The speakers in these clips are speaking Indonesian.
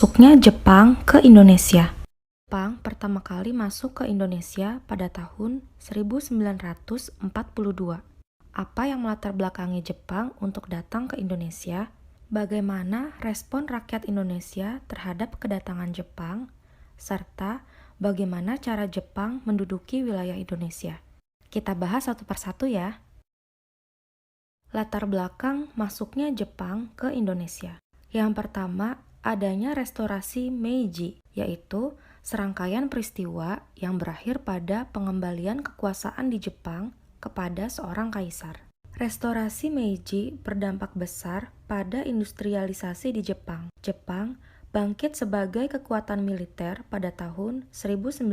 Masuknya Jepang ke Indonesia. Jepang pertama kali masuk ke Indonesia pada tahun 1942. Apa yang melatar belakangi Jepang untuk datang ke Indonesia? Bagaimana respon rakyat Indonesia terhadap kedatangan Jepang? Serta bagaimana cara Jepang menduduki wilayah Indonesia? Kita bahas satu persatu ya. Latar belakang masuknya Jepang ke Indonesia. Yang pertama, adanya restorasi Meiji, yaitu serangkaian peristiwa yang berakhir pada pengembalian kekuasaan di Jepang kepada seorang kaisar. Restorasi Meiji berdampak besar pada industrialisasi di Jepang. Jepang bangkit sebagai kekuatan militer pada tahun 1905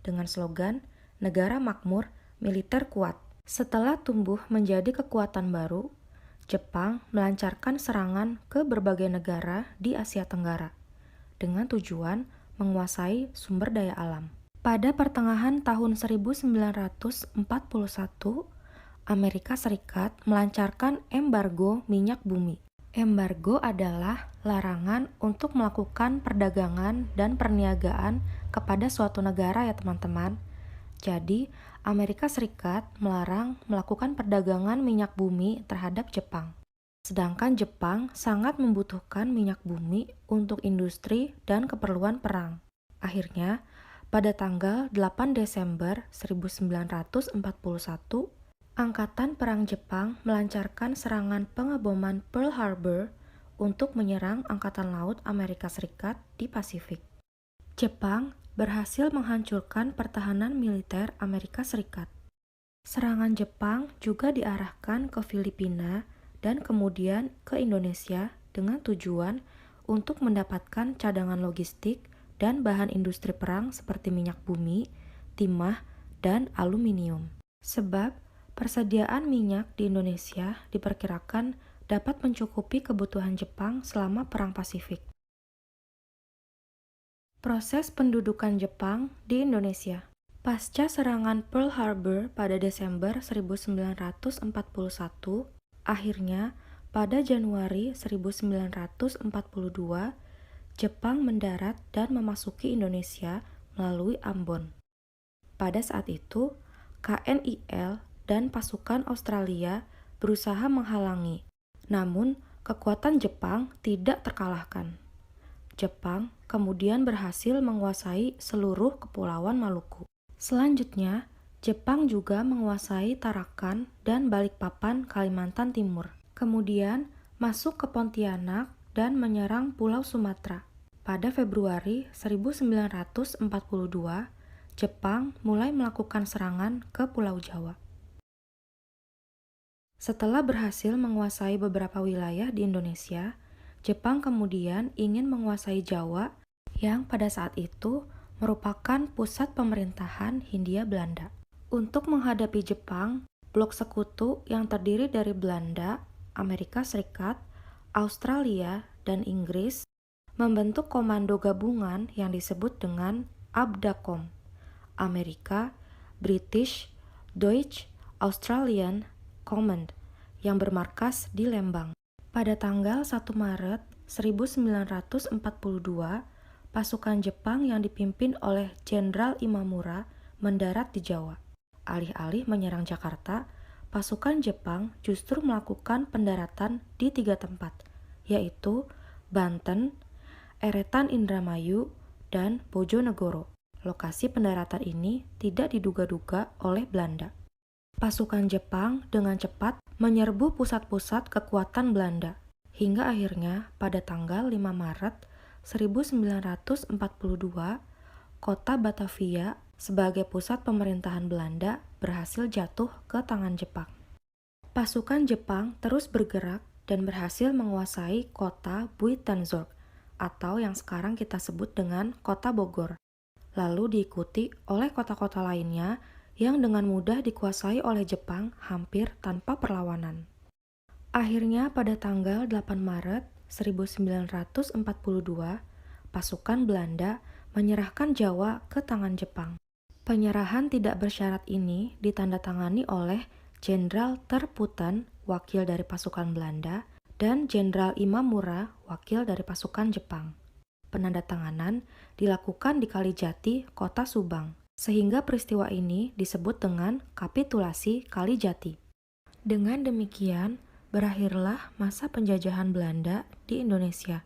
dengan slogan "Negara Makmur, Militer Kuat". Setelah tumbuh menjadi kekuatan baru, Jepang melancarkan serangan ke berbagai negara di Asia Tenggara dengan tujuan menguasai sumber daya alam. Pada pertengahan tahun 1941, Amerika Serikat melancarkan embargo minyak bumi. Embargo adalah larangan untuk melakukan perdagangan dan perniagaan kepada suatu negara ya teman-teman. Jadi, Amerika Serikat melarang melakukan perdagangan minyak bumi terhadap Jepang. Sedangkan Jepang sangat membutuhkan minyak bumi untuk industri dan keperluan perang. Akhirnya, pada tanggal 8 Desember 1941, Angkatan Perang Jepang melancarkan serangan pengeboman Pearl Harbor untuk menyerang Angkatan Laut Amerika Serikat di Pasifik. Jepang berhasil menghancurkan pertahanan militer Amerika Serikat. Serangan Jepang juga diarahkan ke Filipina dan kemudian ke Indonesia dengan tujuan untuk mendapatkan cadangan logistik dan bahan industri perang seperti minyak bumi, timah, dan aluminium. Sebab persediaan minyak di Indonesia diperkirakan dapat mencukupi kebutuhan Jepang selama Perang Pasifik. Proses pendudukan Jepang di Indonesia. Pasca serangan Pearl Harbor pada Desember 1941, akhirnya pada Januari 1942, Jepang mendarat dan memasuki Indonesia melalui Ambon. Pada saat itu, KNIL dan pasukan Australia berusaha menghalangi, namun kekuatan Jepang tidak terkalahkan. Jepang kemudian berhasil menguasai seluruh kepulauan Maluku. Selanjutnya, Jepang juga menguasai Tarakan dan Balikpapan, Kalimantan Timur. Kemudian masuk ke Pontianak dan menyerang Pulau Sumatera. Pada Februari 1942, Jepang mulai melakukan serangan ke Pulau Jawa. Setelah berhasil menguasai beberapa wilayah di Indonesia, Jepang kemudian ingin menguasai Jawa yang pada saat itu merupakan pusat pemerintahan Hindia Belanda. Untuk menghadapi Jepang, blok sekutu yang terdiri dari Belanda, Amerika Serikat, Australia, dan Inggris membentuk komando gabungan yang disebut dengan ABDACOM, Amerika, British, Deutsch, Australian Command, yang bermarkas di Lembang. Pada tanggal 1 Maret 1942, pasukan Jepang yang dipimpin oleh Jenderal Imamura mendarat di Jawa. Alih-alih menyerang Jakarta, pasukan Jepang justru melakukan pendaratan di 3 tempat, yaitu Banten, Eretan Indramayu, dan Bojonegoro. Lokasi pendaratan ini tidak diduga-duga oleh Belanda. Pasukan Jepang dengan cepat menyerbu pusat-pusat kekuatan Belanda, hingga akhirnya pada tanggal 5 Maret 1942, kota Batavia sebagai pusat pemerintahan Belanda berhasil jatuh ke tangan Jepang. Pasukan Jepang terus bergerak dan berhasil menguasai kota Buitenzorg, atau yang sekarang kita sebut dengan kota Bogor, lalu diikuti oleh kota-kota lainnya yang dengan mudah dikuasai oleh Jepang hampir tanpa perlawanan. Akhirnya pada tanggal 8 Maret 1942, pasukan Belanda menyerahkan Jawa ke tangan Jepang. Penyerahan tidak bersyarat ini ditandatangani oleh Jenderal Ter Putten, wakil dari pasukan Belanda, dan Jenderal Imamura, wakil dari pasukan Jepang. Penandatanganan dilakukan di Kalijati, Kota Subang, sehingga peristiwa ini disebut dengan Kapitulasi Kalijati. Dengan demikian, berakhirlah masa penjajahan Belanda di Indonesia.